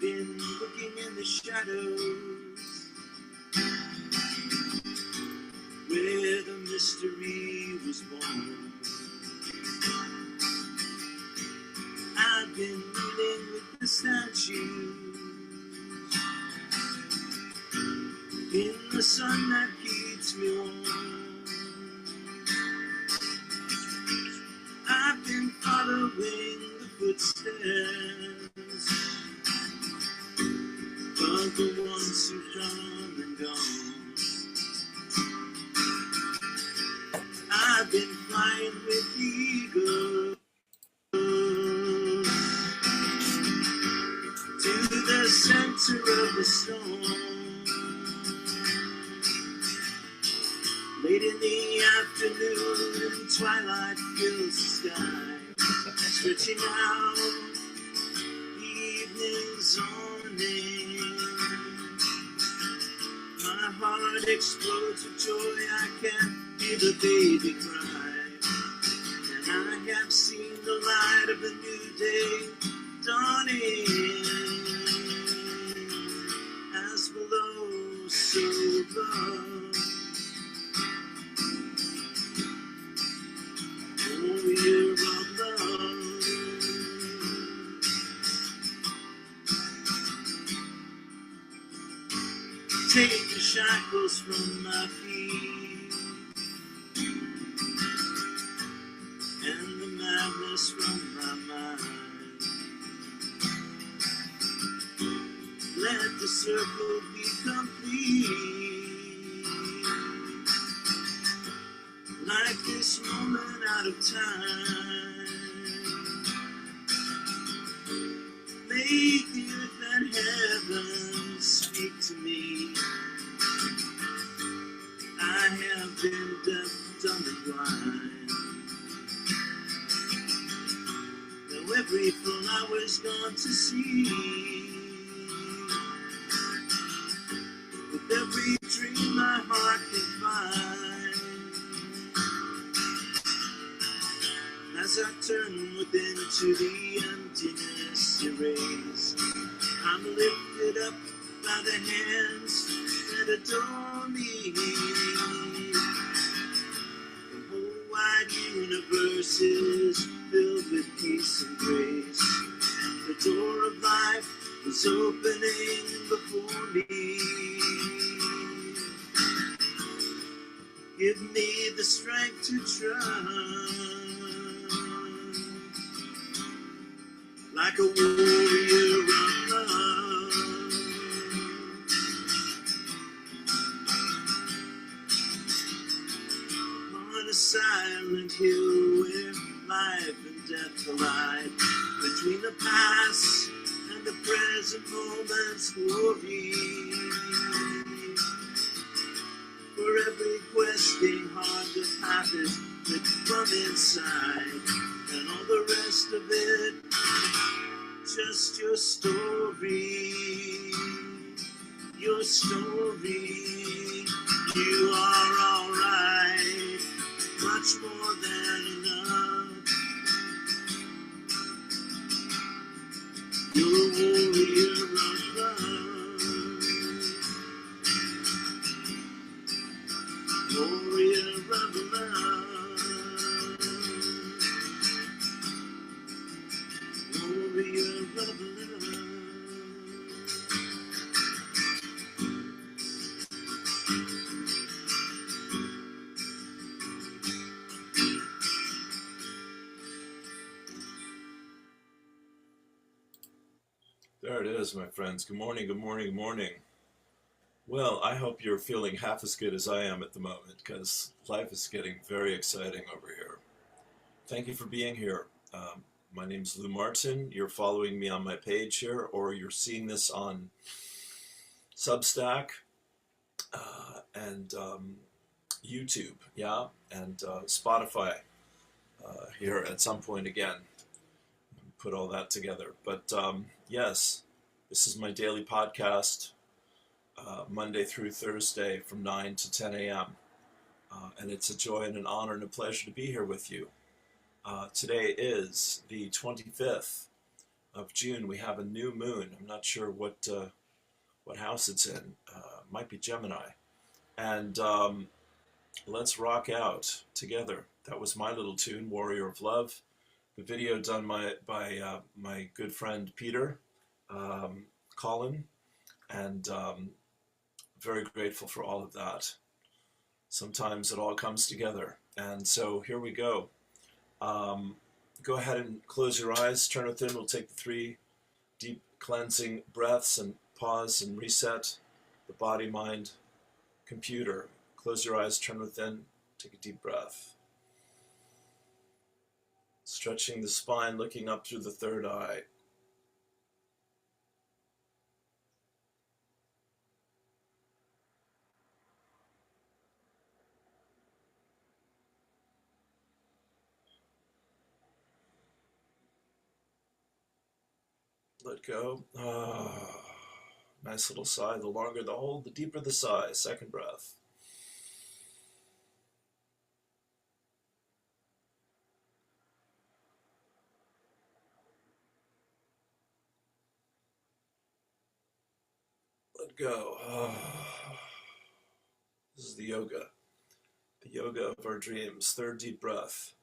I've been looking in the shadows where the mystery was born. I've been kneeling with the statues in the sun that keeps me warm. I've been following the footsteps of the ones who come and gone. I've been flying with the eagle to the center of the storm. Late in the afternoon, twilight fills the sky, stretching out the evening's awning. My heart explodes with joy, I can hear the baby cry, and I have seen the light of a new day dawning. As below, so above, warrior of love. Take the shackles from my feet and the madness from my mind. Let the circle be complete, like this moment out of time. Make the earth and heaven speak to me. I have been deaf, dumb, and blind. Now every flower's gone to seed. With every dream my heart can find. As I turn within to the emptiness erased, I'm lifted up by the hands that adore me. The whole wide universe is filled with peace and grace. The door of life is opening before me. Give me the strength to trust, like a warrior of love. On a silent hill where life and death collide, between the past and the present moment's glory. For every questing heart, the path is lit from inside, and all the rest of it, just your story, your story. You are alright, much more than enough. You're a warrior of love, warrior of love, warrior of love. There it is, my friends. Good morning, good morning, good morning. Well, I hope you're feeling half as good as I am at the moment, because life is getting very exciting over here. Thank you for being here. My name's Lou Martin. You're following me on my page here, or you're seeing this on Substack and YouTube, yeah, and Spotify here at some point again. Put all that together. But yes, this is my daily podcast, Monday through Thursday from 9 to 10 a.m. And it's a joy and an honor and a pleasure to be here with you. Today is the 25th of June, we have a new moon. I'm not sure what house it's in. Might be Gemini. And let's rock out together. That was my little tune, Warrior of Love. The video done by my good friend Peter Colin, and very grateful for all of that. Sometimes it all comes together. And so here we go. Go ahead and close your eyes, turn within. We'll take the 3 deep cleansing breaths and pause and reset the body, mind, computer. Close your eyes, turn within, take a deep breath. Stretching the spine, looking up through the third eye. Let go. Nice little sigh. The longer the hold, the deeper the sigh. Second breath. Let go. This is the yoga of our dreams. Third deep breath.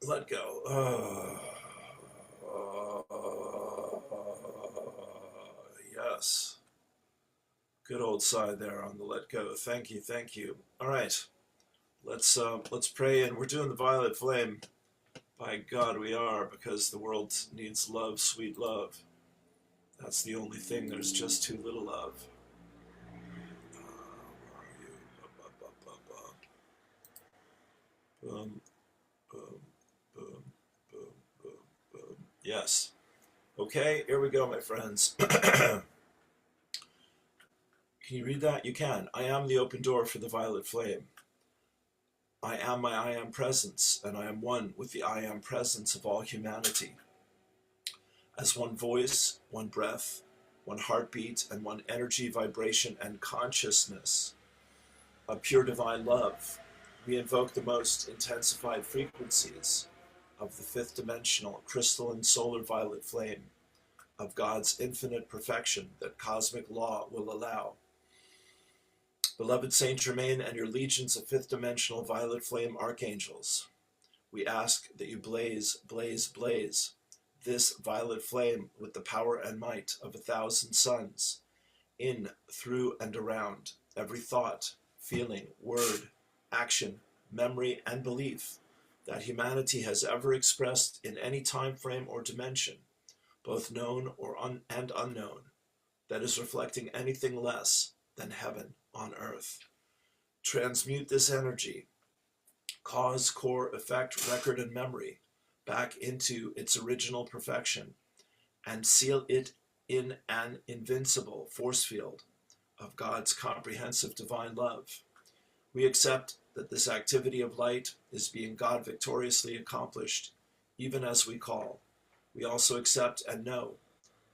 Let go. Yes. Good old sigh there on the let go. Thank you, thank you. All right, let's pray, and we're doing the violet flame. By God, we are, because the world needs love, sweet love. That's the only thing there's just too little of. Where are you? Boom, boom, boom, boom, boom, boom. Yes. Okay, here we go, my friends. Can you read that? You can. I am the open door for the violet flame. I am my I am presence, and I am one with the I am presence of all humanity. As one voice, one breath, one heartbeat, and one energy, vibration, and consciousness of pure divine love, we invoke the most intensified frequencies of the fifth dimensional crystalline solar violet flame of God's infinite perfection that cosmic law will allow. Beloved Saint Germain and your legions of fifth dimensional violet flame archangels, we ask that you blaze, blaze, blaze this violet flame with the power and might of 1,000 suns, in, through, and around every thought, feeling, word, action, memory, and belief that humanity has ever expressed in any time frame or dimension, both known or and unknown, that is reflecting anything less than heaven on earth. Transmute this energy, cause, core, effect, record, and memory back into its original perfection, and seal it in an invincible force field of God's comprehensive divine love. We accept that this activity of light is being God victoriously accomplished, even as we call. We also accept and know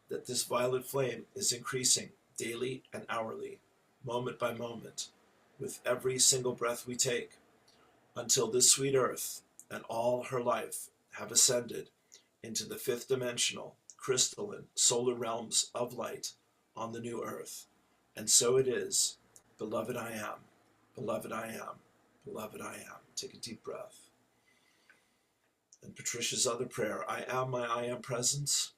that this violet flame is increasing daily and hourly, moment by moment, with every single breath we take, until this sweet earth and all her life have ascended into the fifth dimensional, crystalline, solar realms of light on the new earth. And so it is. Beloved I am, beloved I am, beloved I am. Take a deep breath. And Patricia's other prayer, I am my I am presence,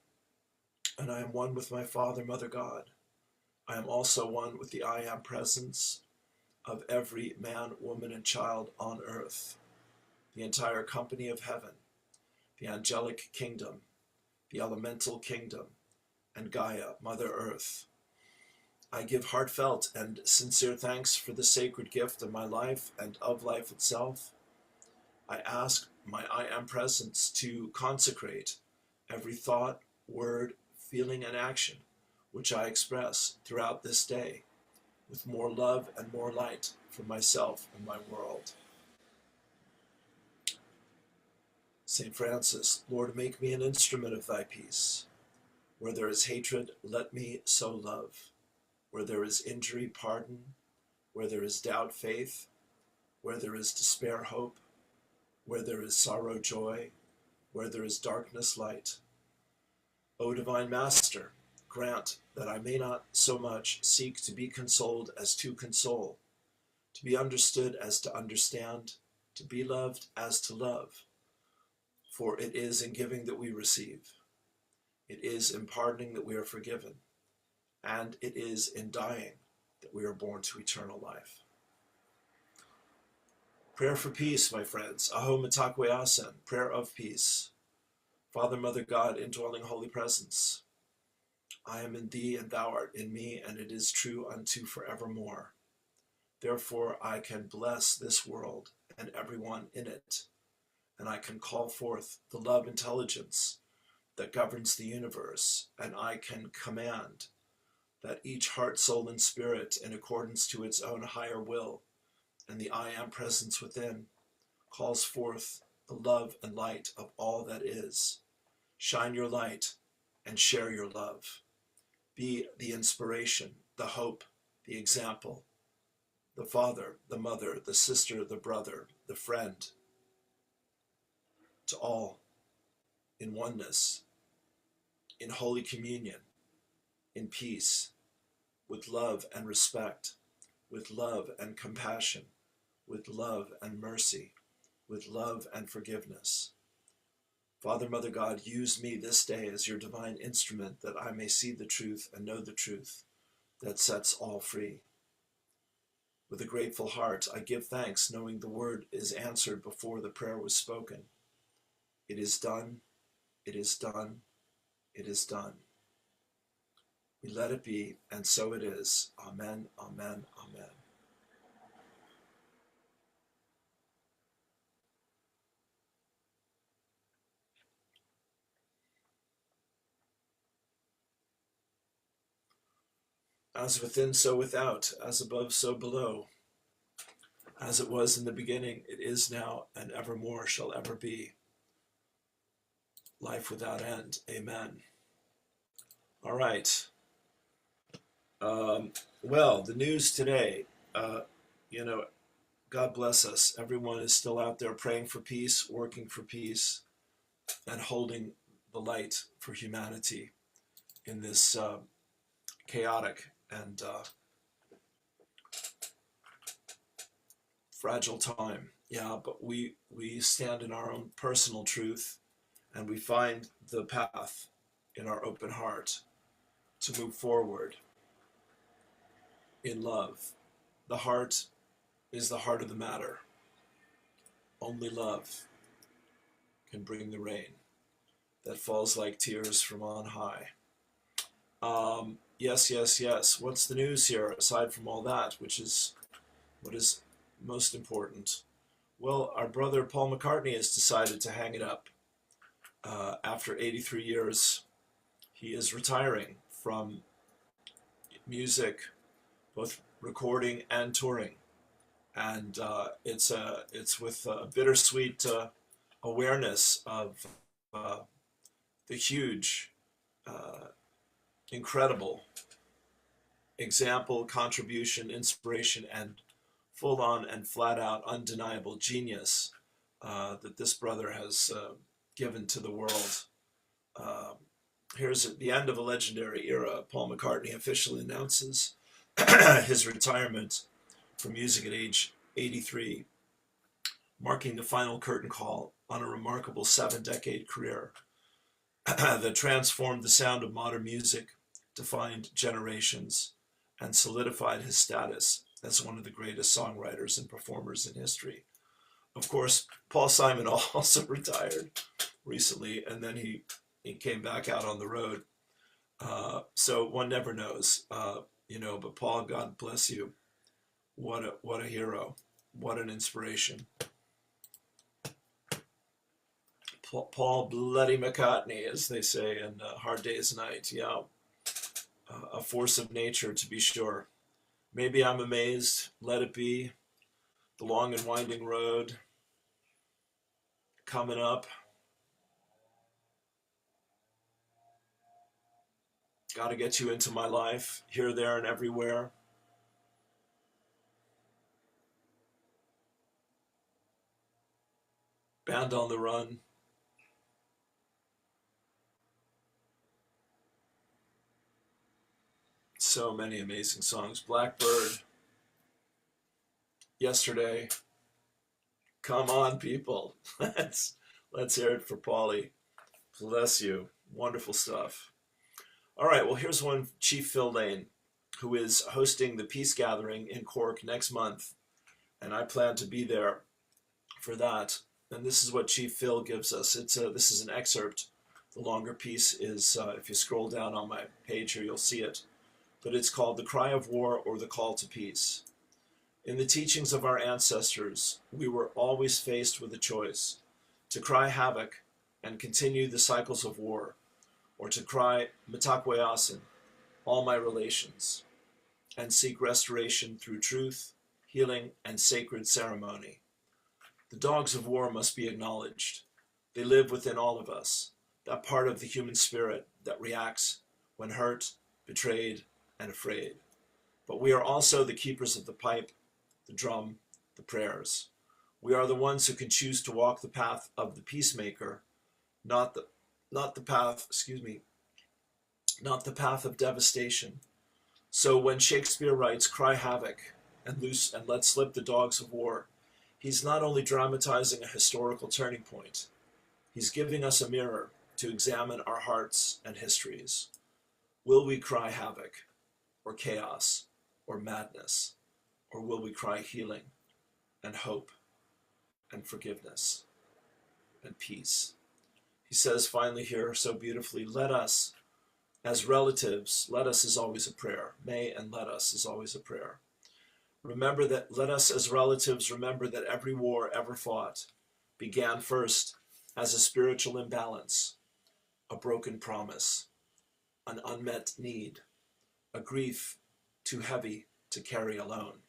and I am one with my Father, Mother God. I am also one with the I am presence of every man, woman, and child on earth, the entire company of heaven, the angelic kingdom, the elemental kingdom, and Gaia, Mother Earth. I give heartfelt and sincere thanks for the sacred gift of my life and of life itself. I ask my I am presence to consecrate every thought, word, feeling, and action which I express throughout this day, with more love and more light for myself and my world. St. Francis, Lord, make me an instrument of thy peace. Where there is hatred, let me sow love. Where there is injury, pardon. Where there is doubt, faith. Where there is despair, hope. Where there is sorrow, joy. Where there is darkness, light. O divine Master, grant that I may not so much seek to be consoled as to console, to be understood as to understand, to be loved as to love. For it is in giving that we receive. It is in pardoning that we are forgiven. And it is in dying that we are born to eternal life. Prayer for peace, my friends. Aho Matakwe Asen, prayer of peace. Father, Mother, God, indwelling holy presence, I am in thee, and thou art in me, and it is true unto forevermore. Therefore I can bless this world and everyone in it, and I can call forth the love intelligence that governs the universe, and I can command that each heart, soul, and spirit, in accordance to its own higher will, and the I am presence within, calls forth the love and light of all that is. Shine your light and share your love. Be the inspiration, the hope, the example, the father, the mother, the sister, the brother, the friend, to all in oneness, in holy communion, in peace, with love and respect, with love and compassion, with love and mercy, with love and forgiveness. Father, Mother, God, use me this day as your divine instrument that I may see the truth and know the truth that sets all free. With a grateful heart, I give thanks, knowing the word is answered before the prayer was spoken. It is done, it is done, it is done. We let it be, and so it is. Amen, amen, amen. As within, so without, as above, so below. As it was in the beginning, it is now, and evermore shall ever be. Life without end. Amen. All right. Well, the news today, you know, God bless us. Everyone is still out there praying for peace, working for peace, and holding the light for humanity in this chaotic and fragile time. Yeah, but we stand in our own personal truth, and we find the path in our open heart to move forward in love. The heart is the heart of the matter. Only love can bring the rain that falls like tears from on high. Yes, yes, yes. What's the news here aside from all that, which is what is most important? Well, our brother Paul McCartney has decided to hang it up. After 83 years, he is retiring from music, both recording and touring. And it's with a bittersweet awareness of the huge, incredible example, contribution, inspiration, and full-on and flat-out undeniable genius that this brother has given to the world. Here's at the end of a legendary era. Paul McCartney officially announces his retirement from music at age 83, marking the final curtain call on a remarkable 7-decade career that transformed the sound of modern music, defined generations, and solidified his status as one of the greatest songwriters and performers in history. Of course, Paul Simon also retired recently, and then he came back out on the road. So one never knows, but Paul, God bless you. What a hero. What an inspiration. Paul Bloody McCartney, as they say in Hard Day's Night. Yeah, a force of nature, to be sure. Maybe I'm amazed. Let it be. The long and winding road coming up. Got to get you into my life, here, there, and everywhere. Band on the Run. So many amazing songs. Blackbird. Yesterday. Come on, people. Let's hear it for Paulie. Bless you. Wonderful stuff. All right, well, here's one, Chief Phil Lane, who is hosting the Peace Gathering in Cork next month, and I plan to be there for that. And this is what Chief Phil gives us. This is an excerpt. The longer piece is, if you scroll down on my page here, you'll see it. But it's called The Cry of War or The Call to Peace. In the teachings of our ancestors, we were always faced with a choice: to cry havoc and continue the cycles of war, or to cry Mitakweiasin, all my relations, and seek restoration through truth, healing, and sacred ceremony. The dogs of war must be acknowledged. They live within all of us, that part of the human spirit that reacts when hurt, betrayed, and afraid. But we are also the keepers of the pipe, the drum, the prayers. We are the ones who can choose to walk the path of the peacemaker, not the path of devastation. So when Shakespeare writes, "Cry havoc and loose and let slip the dogs of war," he's not only dramatizing a historical turning point, he's giving us a mirror to examine our hearts and histories. Will we cry havoc, or chaos, or madness? Or will we cry healing and hope and forgiveness and peace? He says finally here so beautifully, let us, as relatives, let us is always a prayer. May and let us is always a prayer. Remember that, let us as relatives remember that every war ever fought began first as a spiritual imbalance, a broken promise, an unmet need, a grief too heavy to carry alone.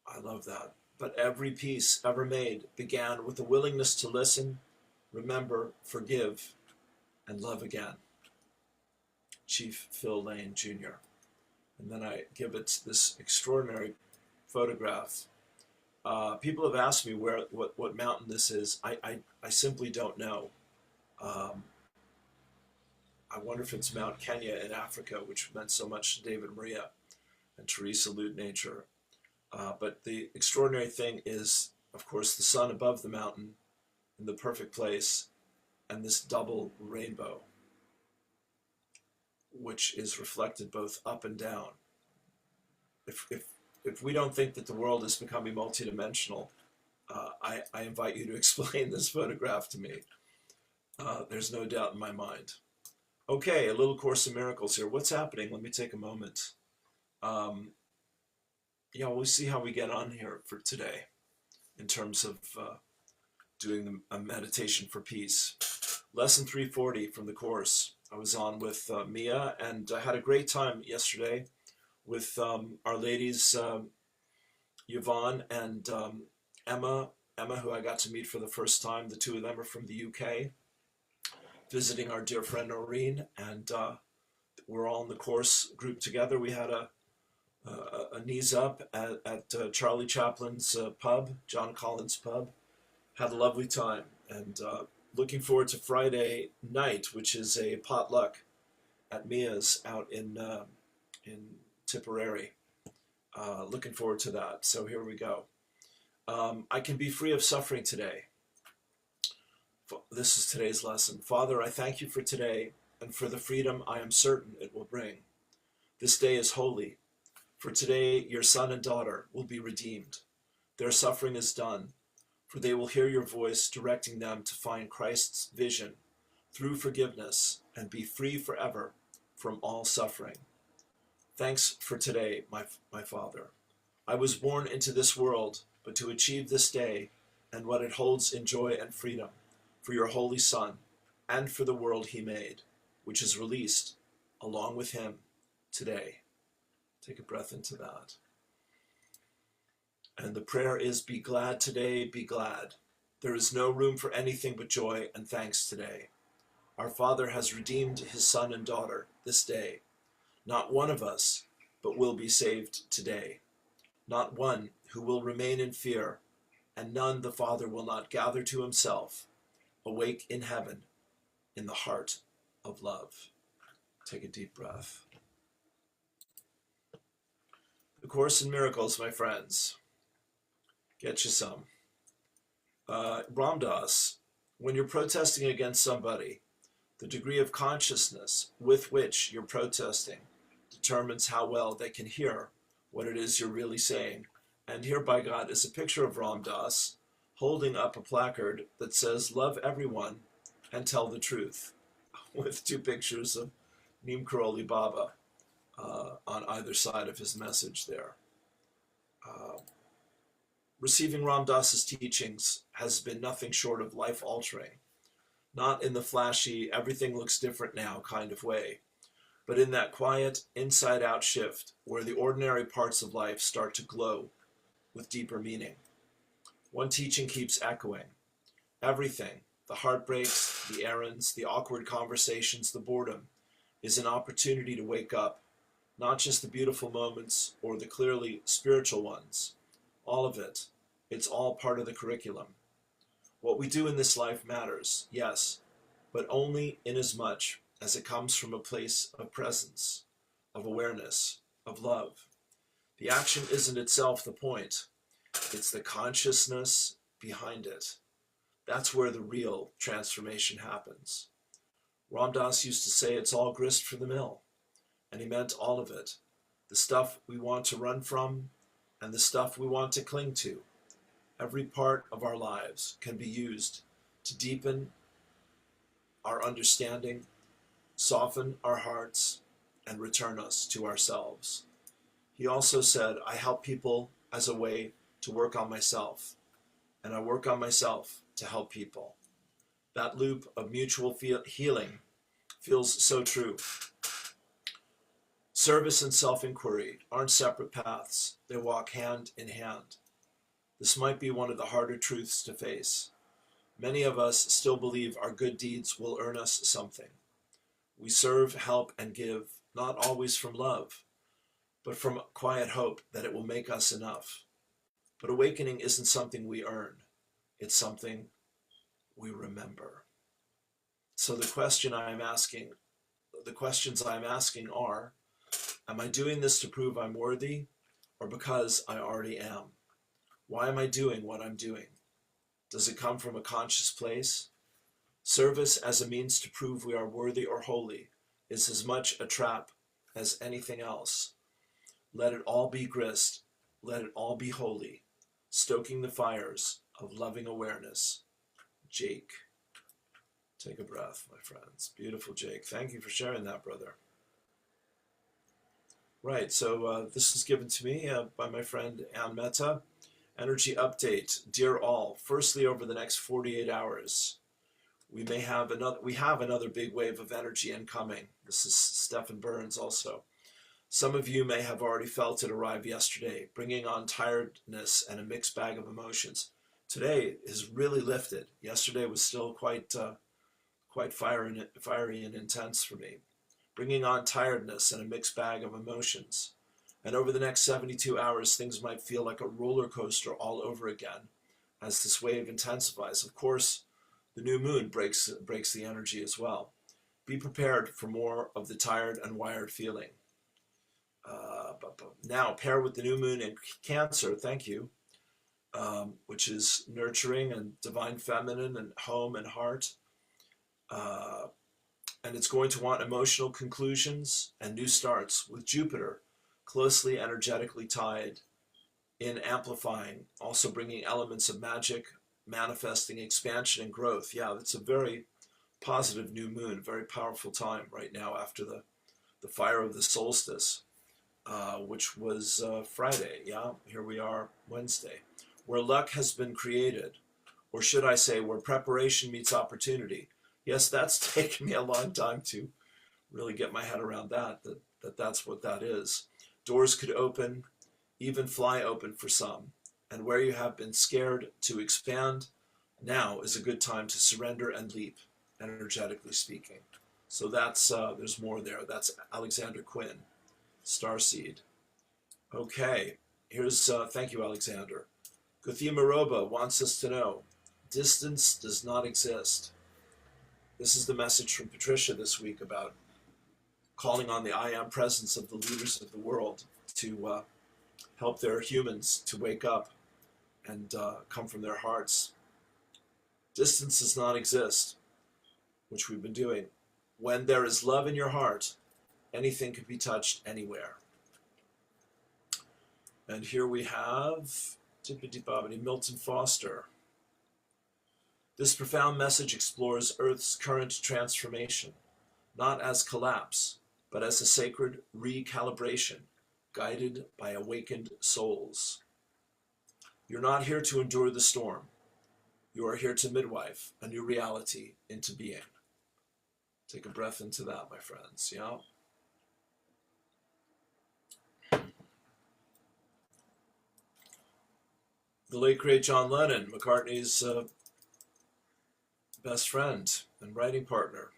I love that. But every peace ever made began with a willingness to listen, remember, forgive, and love again. Chief Phil Lane, Jr. And then I give it this extraordinary photograph. People have asked me what mountain this is. I simply don't know. I wonder if it's Mount Kenya in Africa, which meant so much to David Maria and Teresa Loot Nature. But the extraordinary thing is, of course, the sun above the mountain in the perfect place, and this double rainbow, which is reflected both up and down. If we don't think that the world is becoming multidimensional, I invite you to explain this photograph to me. There's no doubt in my mind. Okay, a little Course in Miracles here. What's happening? Let me take a moment. Yeah, we'll see how we get on here for today in terms of doing a meditation for peace. Lesson 340 from the Course. I was on with Mia, and I had a great time yesterday with our ladies, Yvonne and Emma, who I got to meet for the first time. The two of them are from the UK, visiting our dear friend Noreen, and we're all in the Course group together. We had a knees up at Charlie Chaplin's pub, John Collins pub. Had a lovely time, and looking forward to Friday night, which is a potluck at Mia's out in Tipperary. Looking forward to that. So here we go. I can be free of suffering today. This is today's lesson. Father, I thank you for today and for the freedom I am certain it will bring. This day is holy. For today, your son and daughter will be redeemed. Their suffering is done, for they will hear your voice directing them to find Christ's vision through forgiveness and be free forever from all suffering. Thanks for today, my Father. I was born into this world, but to achieve this day and what it holds in joy and freedom for your Holy Son and for the world he made, which is released along with him today. Take a breath into that. And the prayer is, be glad today, be glad. There is no room for anything but joy and thanks today. Our Father has redeemed his son and daughter this day. Not one of us, but will be saved today. Not one who will remain in fear, and none the Father will not gather to himself, awake in heaven, in the heart of love. Take a deep breath. The Course in Miracles, my friends. Get you some. Ram Dass, when you're protesting against somebody, the degree of consciousness with which you're protesting determines how well they can hear what it is you're really saying. And here, by God, is a picture of Ram Dass holding up a placard that says, "Love everyone and tell the truth," with two pictures of Neem Karoli Baba on either side of his message there. Receiving Ram Dass's teachings has been nothing short of life-altering, not in the flashy, everything looks different now kind of way, but in that quiet, inside-out shift where the ordinary parts of life start to glow with deeper meaning. One teaching keeps echoing. Everything, the heartbreaks, the errands, the awkward conversations, the boredom, is an opportunity to wake up, not just the beautiful moments or the clearly spiritual ones. All of it. It's all part of the curriculum. What we do in this life matters, yes, but only inasmuch as it comes from a place of presence, of awareness, of love. The action isn't itself the point. It's the consciousness behind it. That's where the real transformation happens. Ram Dass used to say it's all grist for the mill, and he meant all of it. The stuff we want to run from and the stuff we want to cling to. Every part of our lives can be used to deepen our understanding, soften our hearts, and return us to ourselves. He also said, I help people as a way to work on myself, and I work on myself to help people. That loop of mutual healing feels so true. Service and self-inquiry aren't separate paths. They walk hand in hand. This might be one of the harder truths to face. Many of us still believe our good deeds will earn us something. We serve, help, and give, not always from love, but from quiet hope that it will make us enough. But awakening isn't something we earn. It's something we remember. So the questions I'm asking are, am I doing this to prove I'm worthy, or because I already am? Why am I doing what I'm doing? Does it come from a conscious place? Service as a means to prove we are worthy or holy is as much a trap as anything else. Let it all be grist. Let it all be holy, stoking the fires of loving awareness. Jake. Take a breath, my friends. Beautiful, Jake. Thank you for sharing that, brother. Right, so this is given to me by my friend Ann Mehta. Energy update. Dear all, firstly, over the next 48 hours, we have another big wave of energy incoming. This is Stephen Burns also. Some of you may have already felt it arrive yesterday, bringing on tiredness and a mixed bag of emotions. Today is really lifted. Yesterday was still quite fiery and intense for me, bringing on tiredness and a mixed bag of emotions. And over the next 72 hours, things might feel like a roller coaster all over again as this wave intensifies. Of course, the new moon breaks the energy as well. Be prepared for more of the tired and wired feeling. Now, pair with the new moon in Cancer, thank you, which is nurturing and divine feminine and home and heart. And it's going to want emotional conclusions and new starts with Jupiter closely energetically tied in amplifying, also bringing elements of magic, manifesting expansion and growth. Yeah, that's a very positive new moon, very powerful time right now after the fire of the solstice, which was Friday. Yeah, here we are Wednesday, where luck has been created, or should I say where preparation meets opportunity. Yes, that's taken me a long time to really get my head around that's what that is. Doors could open, even fly open for some. And where you have been scared to expand, now is a good time to surrender and leap. energetically speaking. So that's there's more there. That's Alexander Quinn, Starseed. Okay, here's thank you, Alexander. Guthima Roba wants us to know distance does not exist. This is the message from Patricia this week about calling on the I am presence of the leaders of the world to help their humans to wake up and come from their hearts. Distance does not exist, which we've been doing. When there is love in your heart, anything can be touched anywhere. And here we have Milton Foster. This profound message explores Earth's current transformation, not as collapse, but as a sacred recalibration, guided by awakened souls. You're not here to endure the storm. You are here to midwife a new reality into being. Take a breath into that, my friends. Yeah. The late great John Lennon, McCartney's best friend and writing partner.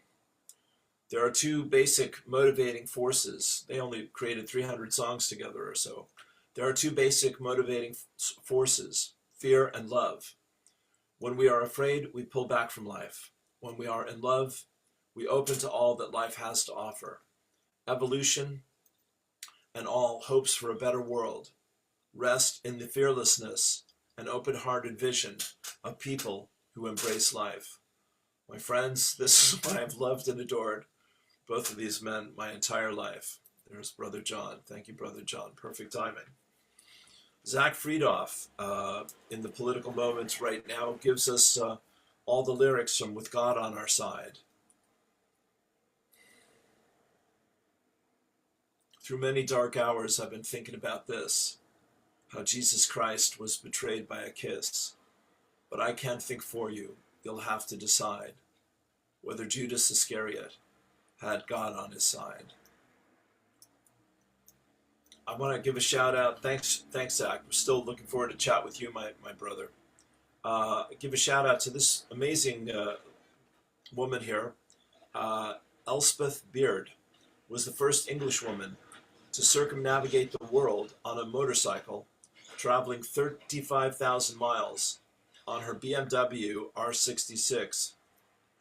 There are two basic motivating forces. They only created 300 songs together or so. There are two basic motivating forces, fear and love. When we are afraid, we pull back from life. When we are in love, we open to all that life has to offer. Evolution and all hopes for a better world rest in the fearlessness and open-hearted vision of people who embrace life. My friends, this is why I've loved and adored both of these men my entire life. There's Brother John. Thank you, Brother John. Perfect timing. Zach Friedoff, in the political moment right now, gives us all the lyrics from With God on Our Side. Through many dark hours, I've been thinking about this, how Jesus Christ was betrayed by a kiss. But I can't think for you. You'll have to decide whether Judas Iscariot had God on his side. I want to give a shout out. Thanks, Zach. We're still looking forward to chat with you, my brother. Give a shout out to this amazing woman here. Elspeth Beard was the first English woman to circumnavigate the world on a motorcycle, traveling 35,000 miles on her BMW R66.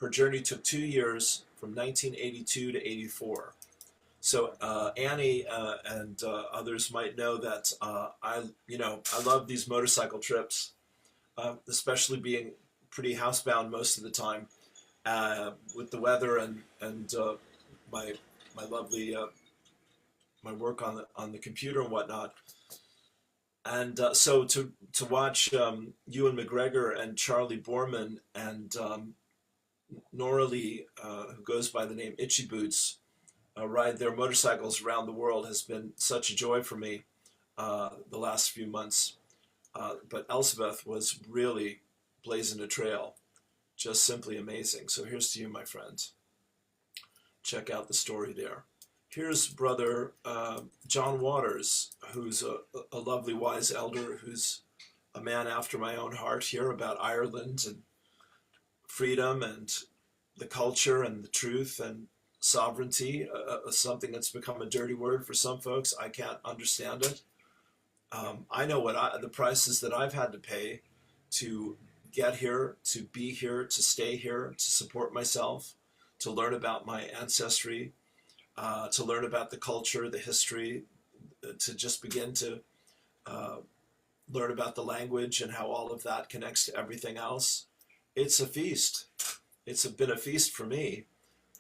Her journey took 2 years, from 1982 to 84. So Annie and others might know that I love these motorcycle trips, especially being pretty housebound most of the time with the weather and my lovely my work on the computer and whatnot. And so to watch Ewan McGregor and Charlie Borman and Nora Lee, who goes by the name Itchy Boots, ride their motorcycles around the world has been such a joy for me the last few months. But Elspeth was really blazing a trail, just simply amazing. So here's to you, my friend. Check out the story there. Here's Brother John Waters, who's a lovely wise elder, who's a man after my own heart here about Ireland and freedom and the culture and the truth and sovereignty, something that's become a dirty word for some folks. I can't understand it. I know what the prices that I've had to pay to get here, to be here, to stay here, to support myself, to learn about my ancestry, to learn about the culture, the history, to just begin to learn about the language and how all of that connects to everything else. It's a feast. It's been a feast for me.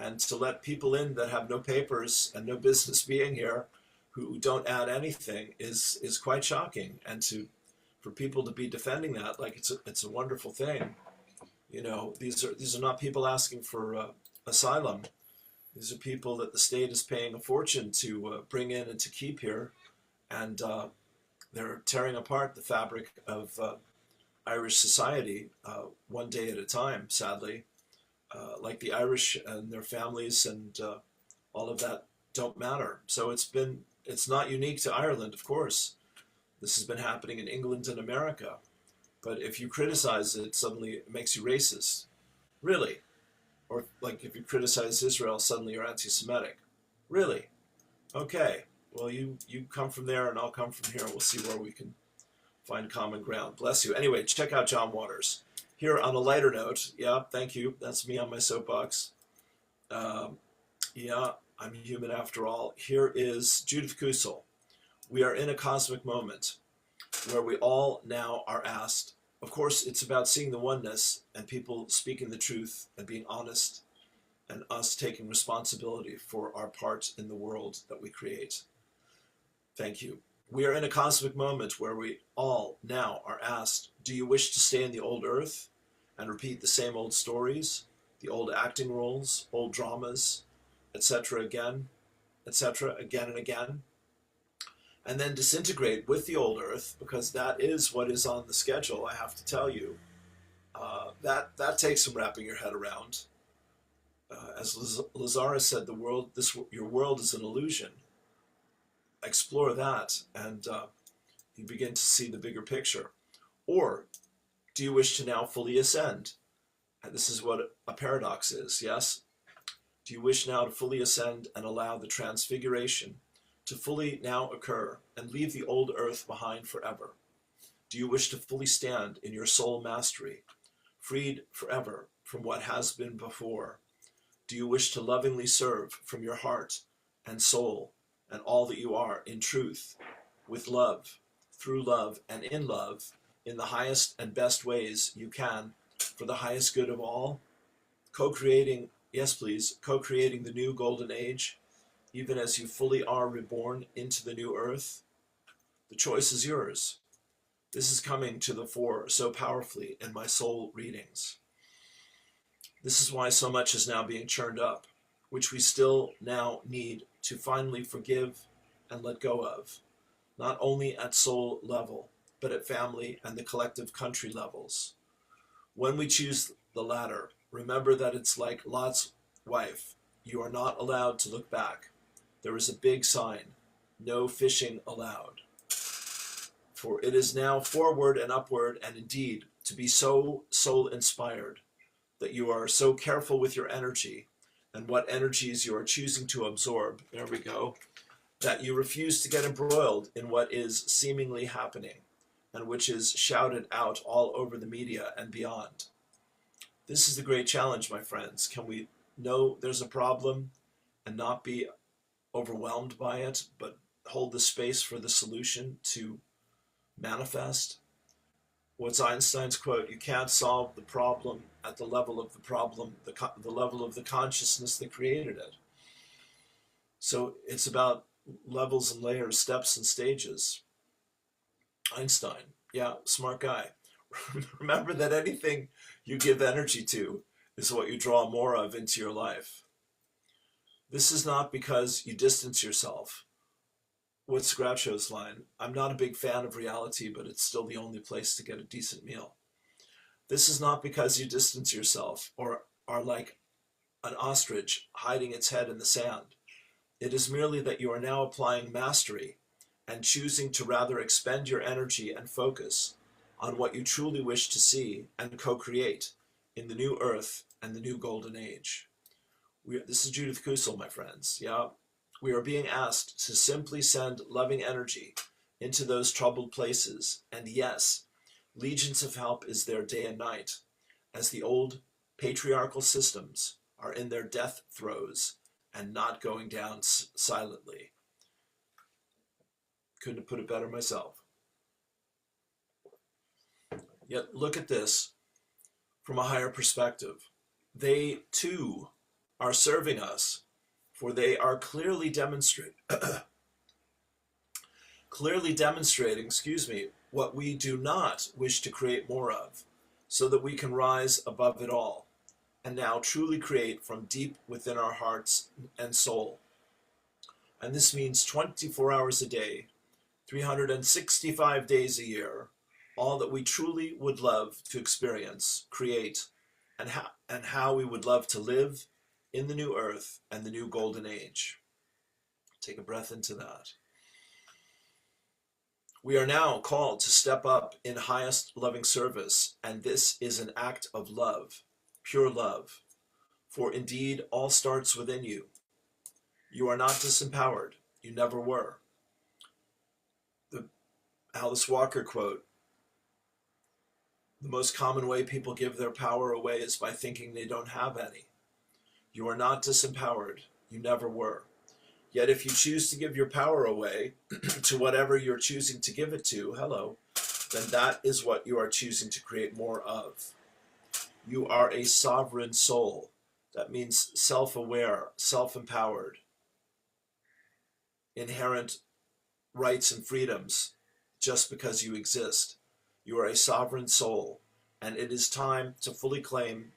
And to let people in that have no papers and no business being here, who don't add anything, is quite shocking. And for people to be defending that, like it's a wonderful thing. You know, these are not people asking for asylum. These are people that the state is paying a fortune to bring in and to keep here, and they're tearing apart the fabric of Irish society one day at a time, sadly. Like the Irish and their families and all of that don't matter. So it's not unique to Ireland, of course. This has been happening in England and America. But if you criticize it, suddenly it makes you racist. Really? Or like if you criticize Israel, suddenly you're anti-Semitic. Really? Okay. Well, you come from there and I'll come from here. We'll see where we can find common ground. Bless you. Anyway, check out John Waters. Here on a lighter note, yeah, thank you. That's me on my soapbox. Yeah, I'm human after all. Here is Judith Kusel. We are in a cosmic moment where we all now are asked. Of course, it's about seeing the oneness and people speaking the truth and being honest and us taking responsibility for our part in the world that we create. Thank you. We are in a cosmic moment where we all now are asked, do you wish to stay in the old earth and repeat the same old stories, the old acting roles, old dramas, etc. again and again, and then disintegrate with the old earth, because that is what is on the schedule, I have to tell you. That takes some wrapping your head around. As Lazarus said, your world is an illusion. Explore that, and you begin to see the bigger picture. Or do you wish to now fully ascend? And this is what a paradox is, yes? Do you wish now to fully ascend and allow the transfiguration to fully now occur and leave the old earth behind forever? Do you wish to fully stand in your soul mastery, freed forever from what has been before? Do you wish to lovingly serve from your heart and soul and all that you are in truth, with love, through love, and in love, in the highest and best ways you can, for the highest good of all? Co-creating, yes please, co-creating the new golden age, even as you fully are reborn into the new earth? The choice is yours. This is coming to the fore so powerfully in my soul readings. This is why so much is now being churned up, which we still now need to finally forgive and let go of, not only at soul level, but at family and the collective country levels. When we choose the latter, remember that it's like Lot's wife. You are not allowed to look back. There is a big sign, no fishing allowed. For it is now forward and upward, and indeed to be so soul-inspired, that you are so careful with your energy and what energies you are choosing to absorb, there we go, that you refuse to get embroiled in what is seemingly happening and which is shouted out all over the media and beyond. This is the great challenge, my friends. Can we know there's a problem and not be overwhelmed by it, but hold the space for the solution to manifest? What's Einstein's quote? You can't solve the problem at the level of the problem, the level of the consciousness that created it. So it's about levels and layers, steps and stages. Einstein, yeah, smart guy. Remember that anything you give energy to is what you draw more of into your life. This is not because you distance yourself. What's Groucho's line? I'm not a big fan of reality, but it's still the only place to get a decent meal. This is not because you distance yourself or are like an ostrich hiding its head in the sand. It is merely that you are now applying mastery and choosing to rather expend your energy and focus on what you truly wish to see and co-create in the new earth and the new golden age. This is Judith Kusel, my friends. Yeah, we are being asked to simply send loving energy into those troubled places. And yes, legions of help is there day and night, as the old patriarchal systems are in their death throes and not going down silently. Couldn't have put it better myself. Yet look at this from a higher perspective. They too are serving us, for they are clearly demonstrating, what we do not wish to create more of, so that we can rise above it all, and now truly create from deep within our hearts and soul. And this means 24 hours a day, 365 days a year, all that we truly would love to experience, create, and how we would love to live in the new earth and the new golden age. Take a breath into that. We are now called to step up in highest loving service, and this is an act of love, pure love. For indeed, all starts within you. You are not disempowered. You never were. The Alice Walker quote, the most common way people give their power away is by thinking they don't have any. You are not disempowered. You never were. Yet if you choose to give your power away to whatever you're choosing to give it to, then that is what you are choosing to create more of. You are a sovereign soul. That means self-aware, self-empowered, inherent rights and freedoms just because you exist. You are a sovereign soul, and it is time to fully claim,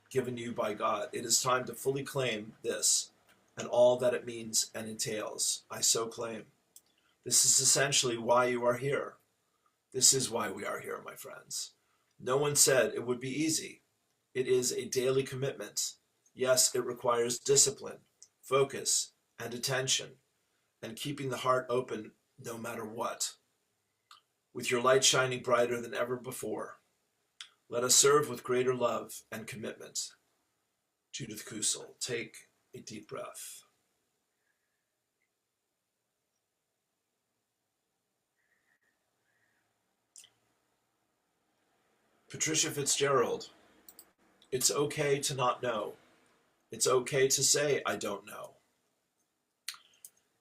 given you by God, it is time to fully claim this and all that it means and entails. I so claim. This is essentially why you are here. This is why we are here, my friends. No one said it would be easy. It is a daily commitment. Yes, it requires discipline, focus, and attention, and keeping the heart open no matter what. With your light shining brighter than ever before, let us serve with greater love and commitment. Judith Kusel, take a deep breath. Patricia Fitzgerald, it's okay to not know. It's okay to say, I don't know.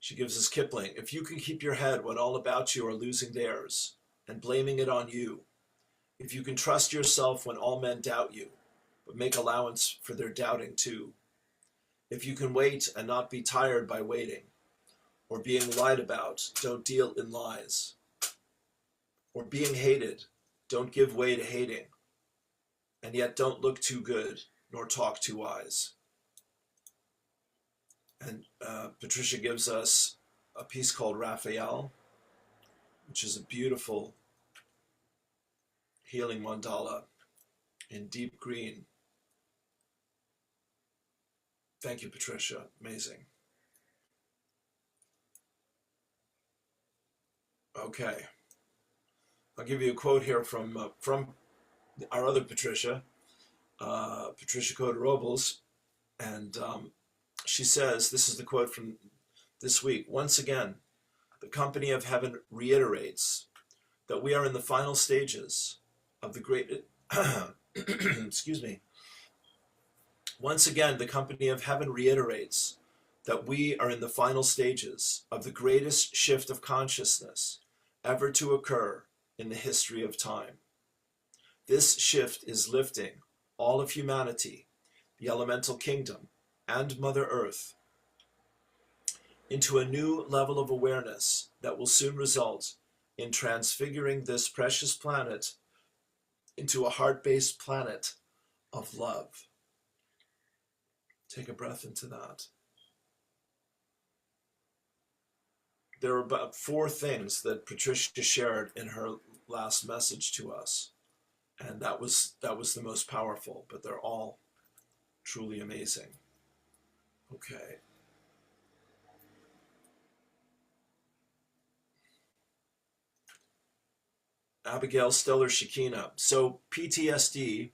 She gives us Kipling. If you can keep your head when all about you are losing theirs and blaming it on you, if you can trust yourself when all men doubt you, but make allowance for their doubting too, if you can wait and not be tired by waiting, or being lied about, don't deal in lies, or being hated, don't give way to hating, and yet don't look too good, nor talk too wise. And Patricia gives us a piece called Raphael, which is a beautiful healing mandala in deep green. Thank you, Patricia. Amazing. Okay. I'll give you a quote here from our other Patricia, Patricia Coder Robles, and she says, this is the quote from this week, once again, the company of heaven reiterates that we are in the final stages of the great, excuse me. Once again, the company of heaven reiterates that we are in the final stages of the greatest shift of consciousness ever to occur in the history of time. This shift is lifting all of humanity, the elemental kingdom, and Mother Earth into a new level of awareness that will soon result in transfiguring this precious planet into a heart-based planet of love. Take a breath into that. There are about 4 things that Patricia shared in her last message to us, and that was the most powerful, but they're all truly amazing. Okay. Abigail Stellar Shekina. So PTSD,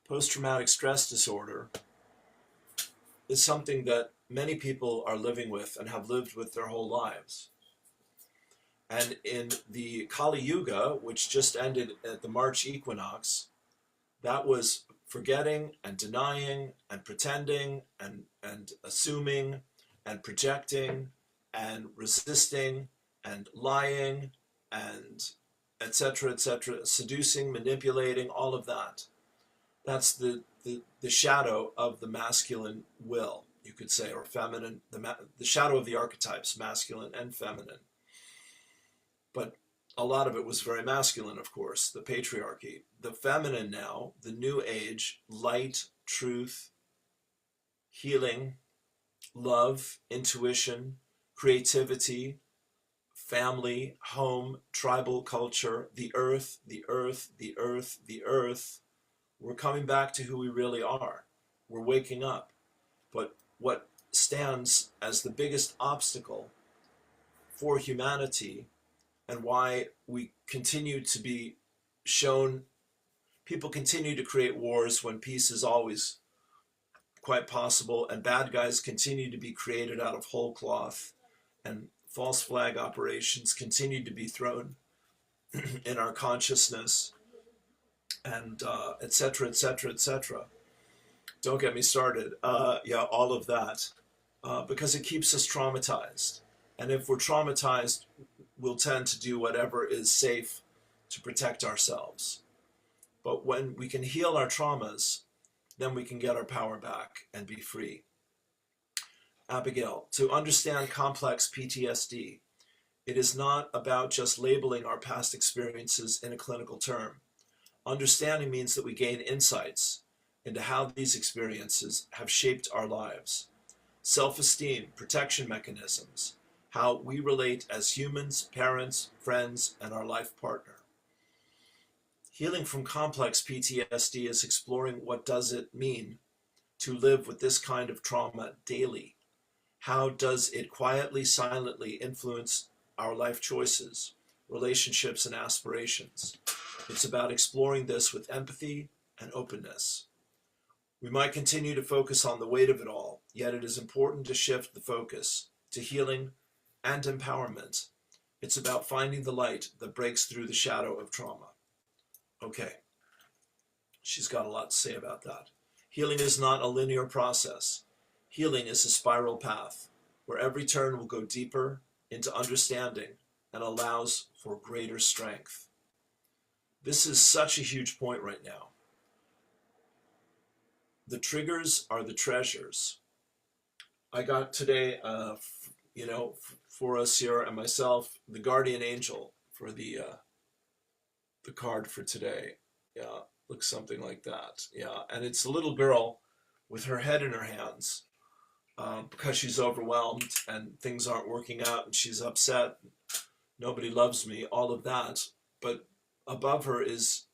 post-traumatic stress disorder, is something that many people are living with and have lived with their whole lives. And in the Kali Yuga, which just ended at the March equinox, that was forgetting and denying and pretending and assuming and projecting and resisting and lying and etc., seducing, manipulating, all of that. That's the shadow of the masculine will, you could say, or feminine, the shadow of the archetypes, masculine and feminine. But a lot of it was very masculine, of course, the patriarchy. The feminine now, the new age, light, truth, healing, love, intuition, creativity, family, home, tribal culture, the earth, the earth, the earth, the earth. We're coming back to who we really are. We're waking up. But what stands as the biggest obstacle for humanity and why we continue to be shown, people continue to create wars when peace is always quite possible, and bad guys continue to be created out of whole cloth, and false flag operations continue to be thrown in our consciousness, and et cetera, et cetera, et cetera. Don't get me started. Yeah, all of that, because it keeps us traumatized. And if we're traumatized, we'll tend to do whatever is safe to protect ourselves. But when we can heal our traumas, then we can get our power back and be free. Abigail, to understand complex PTSD, it is not about just labeling our past experiences in a clinical term. Understanding means that we gain insights into how these experiences have shaped our lives. Self-esteem, protection mechanisms, how we relate as humans, parents, friends, and our life partner. Healing from complex PTSD is exploring what does it mean to live with this kind of trauma daily. How does it quietly, silently influence our life choices, relationships, and aspirations? It's about exploring this with empathy and openness. We might continue to focus on the weight of it all, yet it is important to shift the focus to healing and empowerment. It's about finding the light that breaks through the shadow of trauma. Okay, she's got a lot to say about that. Healing is not a linear process. Healing is a spiral path where every turn will go deeper into understanding and allows for greater strength. This is such a huge point right now. The triggers are the treasures. I got today, for us here and myself, the guardian angel for the card for today. Yeah, looks something like that. Yeah, and it's a little girl with her head in her hands because she's overwhelmed and things aren't working out and she's upset. Nobody loves me, all of that. But above her is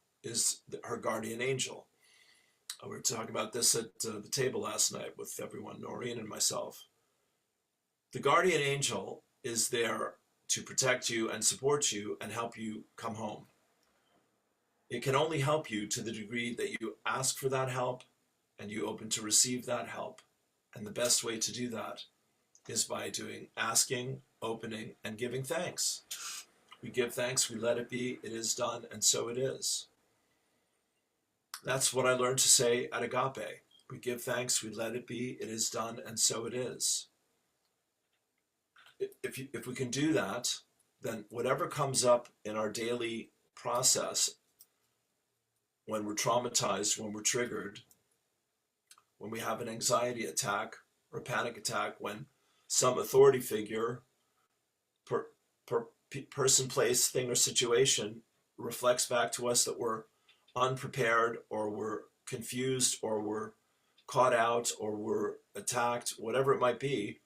her guardian angel. We were talking about this at the table last night with everyone, Noreen and myself. The guardian angel is there to protect you and support you and help you come home. It can only help you to the degree that you ask for that help and you open to receive that help. And the best way to do that is by doing asking, opening, and giving thanks. We give thanks, we let it be, it is done, and so it is. That's what I learned to say at Agape. We give thanks, we let it be, it is done, and so it is. If we can do that, then whatever comes up in our daily process, when we're traumatized, when we're triggered, when we have an anxiety attack or a panic attack, when some authority figure, person, place, thing, or situation reflects back to us that we're unprepared or we're confused or we're caught out or we're attacked, whatever it might be,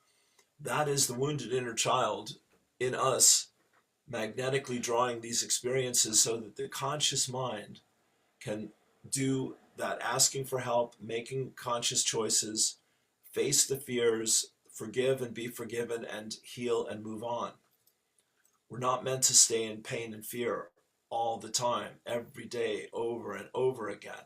that is the wounded inner child in us magnetically drawing these experiences so that the conscious mind can do that asking for help, making conscious choices, face the fears, forgive and be forgiven, and heal and move on. We're not meant to stay in pain and fear all the time, every day, over and over again.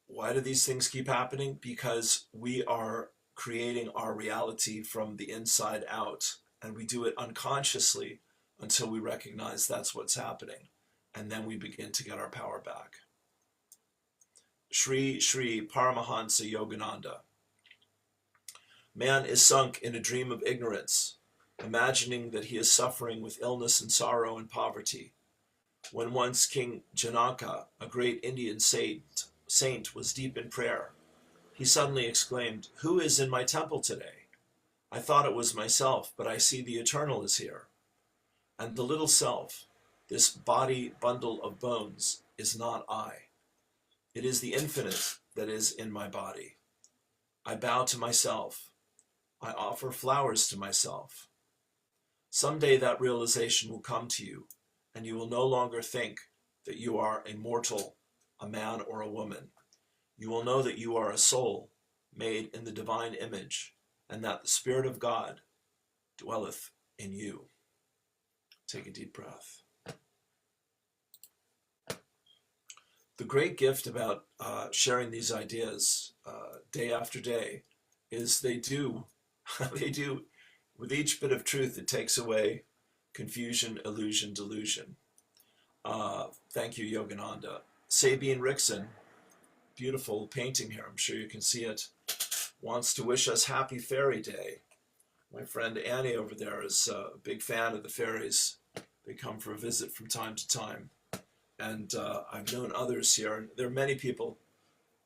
Why do these things keep happening? Because we are creating our reality from the inside out, and we do it unconsciously until we recognize that's what's happening, and then we begin to get our power back. Sri Sri Paramahansa Yogananda. Man is sunk in a dream of ignorance, imagining that he is suffering with illness and sorrow and poverty. When once King Janaka, a great Indian saint, was deep in prayer, he suddenly exclaimed, "Who is in my temple today? I thought it was myself, but I see the Eternal is here. And the little self, this body bundle of bones, is not I. It is the infinite that is in my body. I bow to myself. I offer flowers to myself." Someday that realization will come to you, and you will no longer think that you are a mortal, a man or a woman. You will know that you are a soul made in the divine image, and that the Spirit of God dwelleth in you. Take a deep breath. The great gift about sharing these ideas day after day is they do, they do, with each bit of truth, it takes away confusion, illusion, delusion. Thank you, Yogananda. Sabine Rickson, beautiful painting here, I'm sure you can see it, wants to wish us happy fairy day. My friend Annie over there is a big fan of the fairies. They come for a visit from time to time. And I've known others here, and there are many people,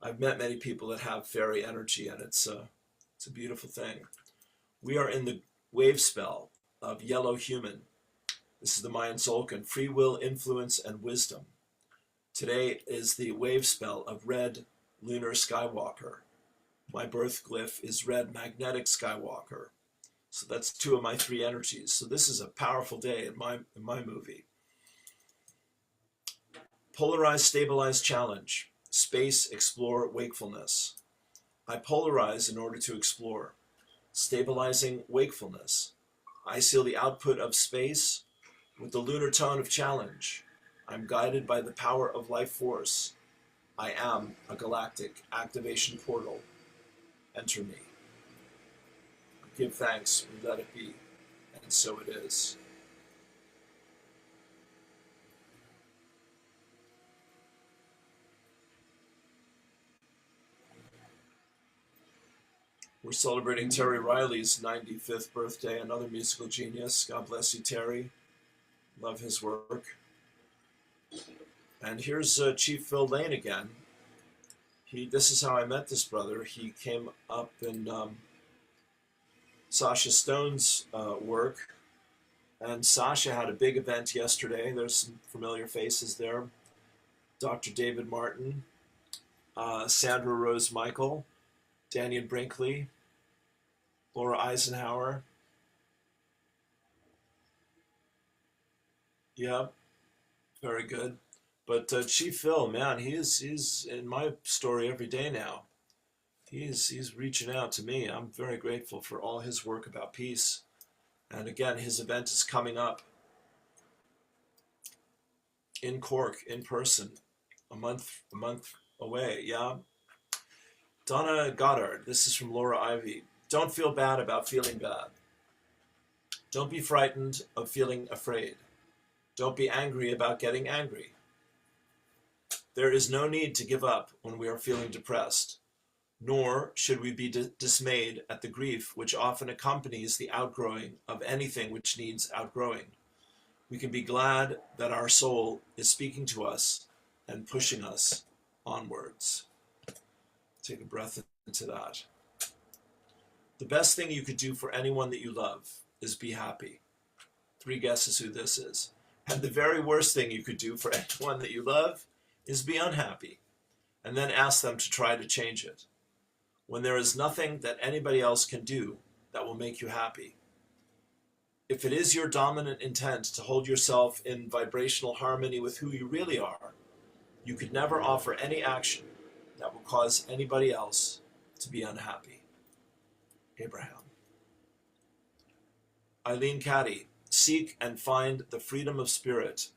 I've met many people that have fairy energy, and it's a beautiful thing. We are in the wave spell of yellow human. This is the Mayan Tzolk'in, free will, influence, and wisdom. Today is the wave spell of red lunar skywalker. My birth glyph is red magnetic skywalker. So that's two of my three energies. So this is a powerful day in my movie. Polarize, stabilize, challenge. Space, explore, wakefulness. I polarize in order to explore. Stabilizing wakefulness. I seal the output of space with the lunar tone of challenge. I'm guided by the power of life force. I am a galactic activation portal. Enter me. Give thanks, we let it be. And so it is. We're celebrating Terry Riley's 95th birthday, another musical genius. God bless you, Terry. Love his work. And here's Chief Phil Lane again. This is how I met this brother. He came up in Sasha Stone's work. And Sasha had a big event yesterday. There's some familiar faces there. Dr. David Martin, Sandra Rose Michael, Daniel Brinkley, Laura Eisenhower. Yeah, very good. But Chief Phil, man, he's in my story every day now. He's reaching out to me. I'm very grateful for all his work about peace. And again, his event is coming up in Cork, in person, a month away. Yeah. Donna Goddard, this is from Laura Ivy. Don't feel bad about feeling bad. Don't be frightened of feeling afraid. Don't be angry about getting angry. There is no need to give up when we are feeling depressed, nor should we be dismayed at the grief which often accompanies the outgrowing of anything which needs outgrowing. We can be glad that our soul is speaking to us and pushing us onwards. Take a breath into that. The best thing you could do for anyone that you love is be happy. 3 guesses who this is. And the very worst thing you could do for anyone that you love is be unhappy, and then ask them to try to change it, when there is nothing that anybody else can do that will make you happy. If it is your dominant intent to hold yourself in vibrational harmony with who you really are, you could never offer any action that will cause anybody else to be unhappy. Abraham. Eileen Caddy, seek and find the freedom of spirit.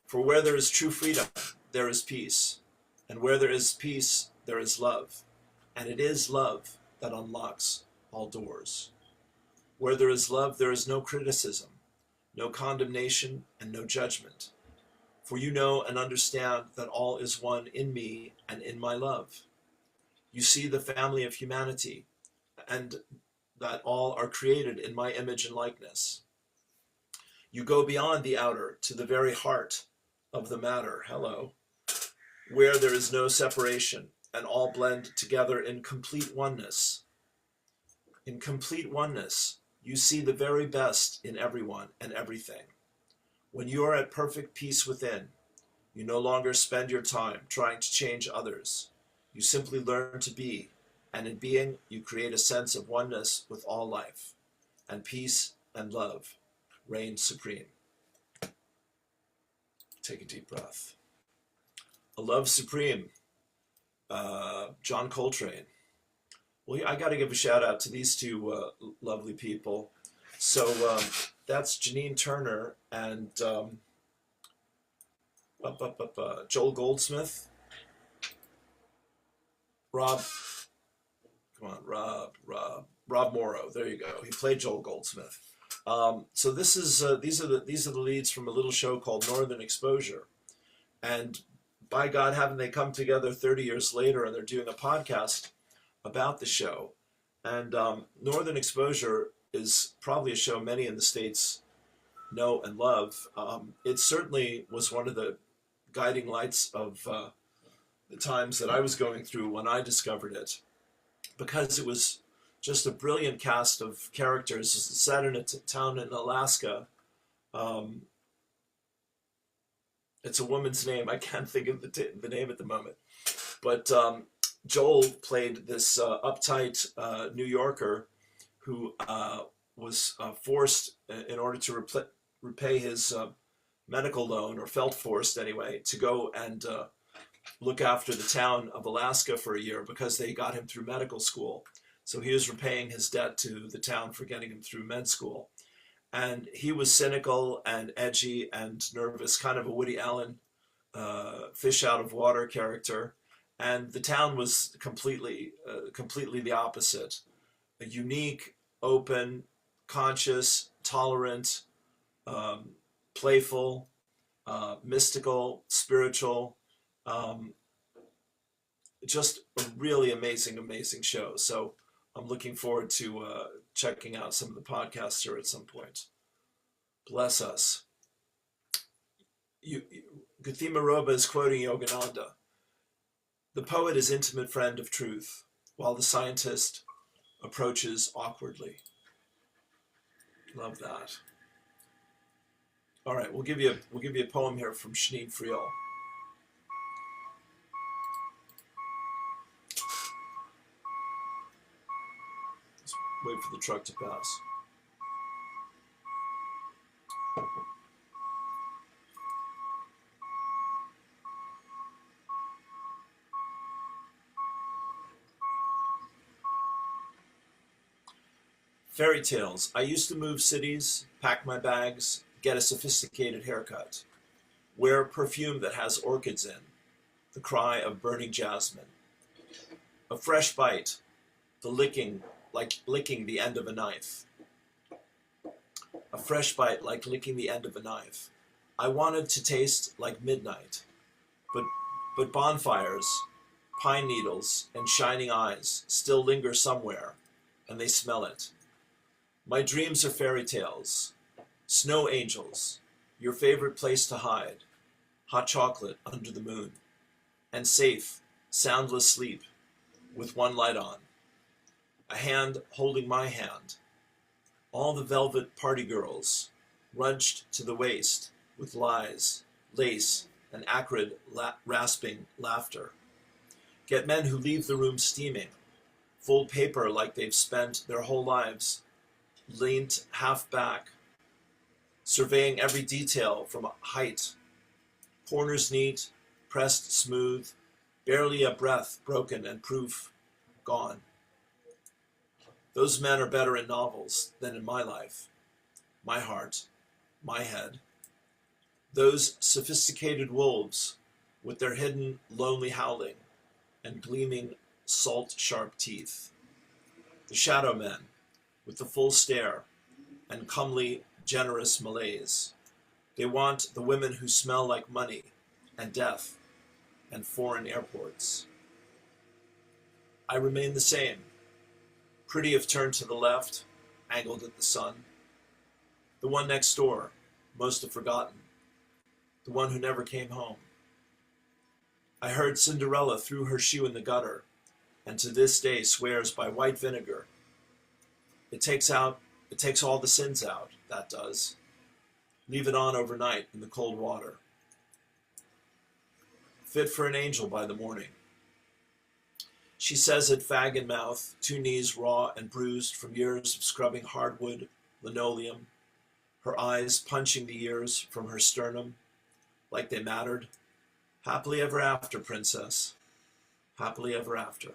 For where there is true freedom, there is peace. And where there is peace, there is love. And it is love that unlocks all doors. Where there is love, there is no criticism, no condemnation, and no judgment. For you know and understand that all is one in me and in my love. You see the family of humanity, and that all are created in my image and likeness. You go beyond the outer to the very heart of the matter, hello, where there is no separation and all blend together in complete oneness. In complete oneness, you see the very best in everyone and everything. When you are at perfect peace within, you no longer spend your time trying to change others. You simply learn to be, and in being, you create a sense of oneness with all life, and peace and love reign supreme. Take a deep breath. A love supreme, John Coltrane. Well, I got to give a shout out to these two lovely people. So that's Janine Turner and Joel Goldsmith, Rob. Come on, Rob Morrow. There you go. He played Joel Goldsmith. So these are the leads from a little show called Northern Exposure, and by God, haven't they come together 30 years later, and they're doing a podcast about the show. And Northern Exposure is probably a show many in the States know and love. It certainly was one of the guiding lights of the times that I was going through when I discovered it, because it was just a brilliant cast of characters. It's set in a town in Alaska. Um, it's a woman's name. I can't think of the name at the moment. But Joel played this uptight New Yorker who was forced, in order to repay his medical loan, or felt forced anyway, to go and look after the town of Alaska for a year because they got him through medical school. So he was repaying his debt to the town for getting him through med school. And he was cynical and edgy and nervous, kind of a Woody Allen fish out of water character. And the town was completely the opposite. A unique, open, conscious, tolerant, playful, mystical, spiritual, just a really amazing show. So I'm looking forward to checking out some of the podcasts here at some point. Bless us. Guthima Roba is quoting Yogananda. The poet is intimate friend of truth, while the scientist approaches awkwardly. Love that. All right, we'll give you a poem here from Shanine Friel. Let's wait for the truck to pass. Fairy tales. I used to move cities, pack my bags, get a sophisticated haircut, wear perfume that has orchids in, the cry of burning jasmine. A fresh bite, the licking like licking the end of a knife. A fresh bite like licking the end of a knife. I wanted to taste like midnight, but bonfires, pine needles, and shining eyes still linger somewhere, and they smell it. My dreams are fairy tales, snow angels, your favorite place to hide, hot chocolate under the moon, and safe, soundless sleep with one light on, a hand holding my hand, all the velvet party girls, runched to the waist with lies, lace, and acrid, rasping laughter. Get men who leave the room steaming, fold paper like they've spent their whole lives, leaned half back, surveying every detail from a height, corners neat, pressed smooth, barely a breath broken and proof gone. Those men are better in novels than in my life, my heart, my head. Those sophisticated wolves with their hidden, lonely howling and gleaming, salt-sharp teeth. The shadow men with the full stare and comely, generous malaise. They want the women who smell like money and death and foreign airports. I remain the same, pretty if turned to the left, angled at the sun. The one next door, most have forgotten. The one who never came home. I heard Cinderella threw her shoe in the gutter, and to this day swears by white vinegar. It takes all the sins out, that does. Leave it on overnight in the cold water. Fit for an angel by the morning. She says it fag in mouth, 2 knees raw and bruised from years of scrubbing hardwood, linoleum, her eyes punching the years from her sternum, like they mattered. Happily ever after, princess. Happily ever after.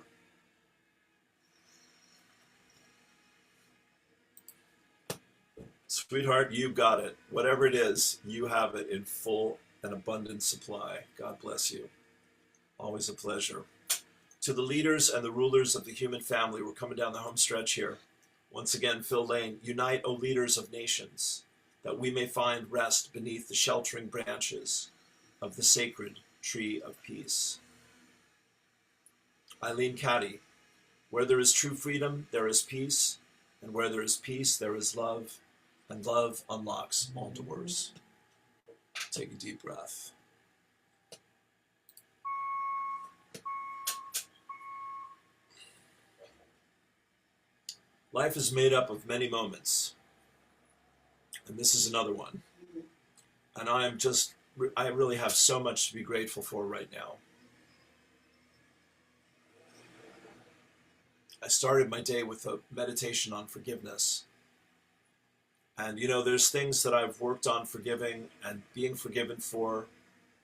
Sweetheart, you got it. Whatever it is, you have it in full an abundant supply. God bless you. Always a pleasure. To the leaders and the rulers of the human family, we're coming down the home stretch here. Once again, Phil Lane, unite, O leaders of nations, that we may find rest beneath the sheltering branches of the sacred tree of peace. Eileen Caddy, where there is true freedom, there is peace, and where there is peace, there is love, and love unlocks all doors. Take a deep breath. Life is made up of many moments, and this is another one. And I really have so much to be grateful for right now. I started my day with a meditation on forgiveness. And there's things that I've worked on forgiving and being forgiven for,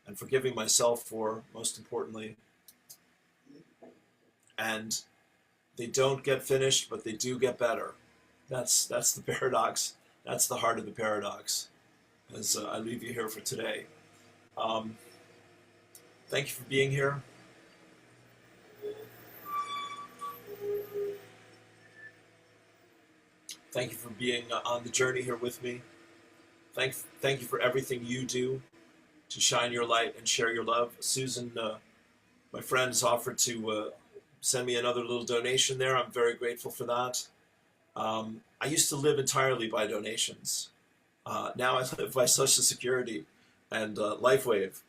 and forgiving myself for, most importantly. And they don't get finished, but they do get better. That's the paradox. That's the heart of the paradox, as I leave you here for today. Thank you for being here. Thank you for being on the journey here with me. Thank you for everything you do to shine your light and share your love. Susan, my friend, has offered to send me another little donation there. I'm very grateful for that. I used to live entirely by donations. Now I live by Social Security and LifeWave,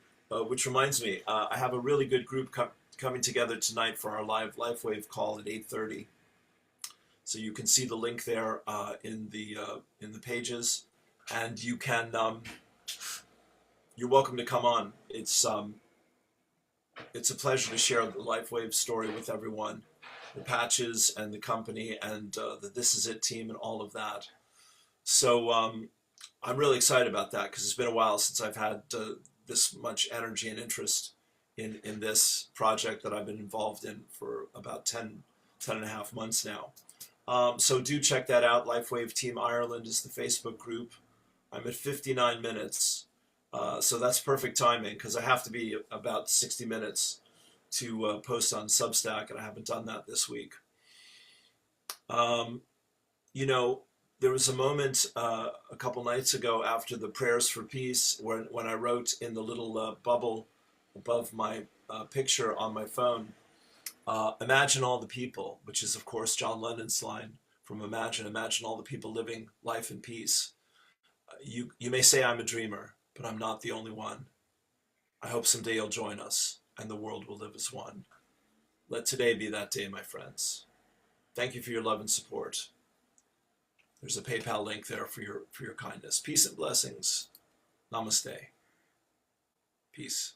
which reminds me, I have a really good group coming together tonight for our live LifeWave call at 8:30. So you can see the link there in the pages, and you can you're welcome to come on. It's a pleasure to share the LifeWave story with everyone, the Patches and the company and the This Is It team and all of that. So I'm really excited about that because it's been a while since I've had this much energy and interest in this project that I've been involved in for about 10 and a half months now. So do check that out. LifeWave Team Ireland is the Facebook group. I'm at 59 minutes. So that's perfect timing because I have to be about 60 minutes to post on Substack, and I haven't done that this week. There was a moment a couple nights ago after the prayers for peace when I wrote in the little bubble above my picture on my phone, imagine all the people, which is, of course, John Lennon's line from Imagine all the people living life in peace. You may say I'm a dreamer, but I'm not the only one. I hope someday you'll join us, and the world will live as one. Let today be that day, my friends. Thank you for your love and support. There's a PayPal link there for your kindness. Peace and blessings. Namaste. Peace.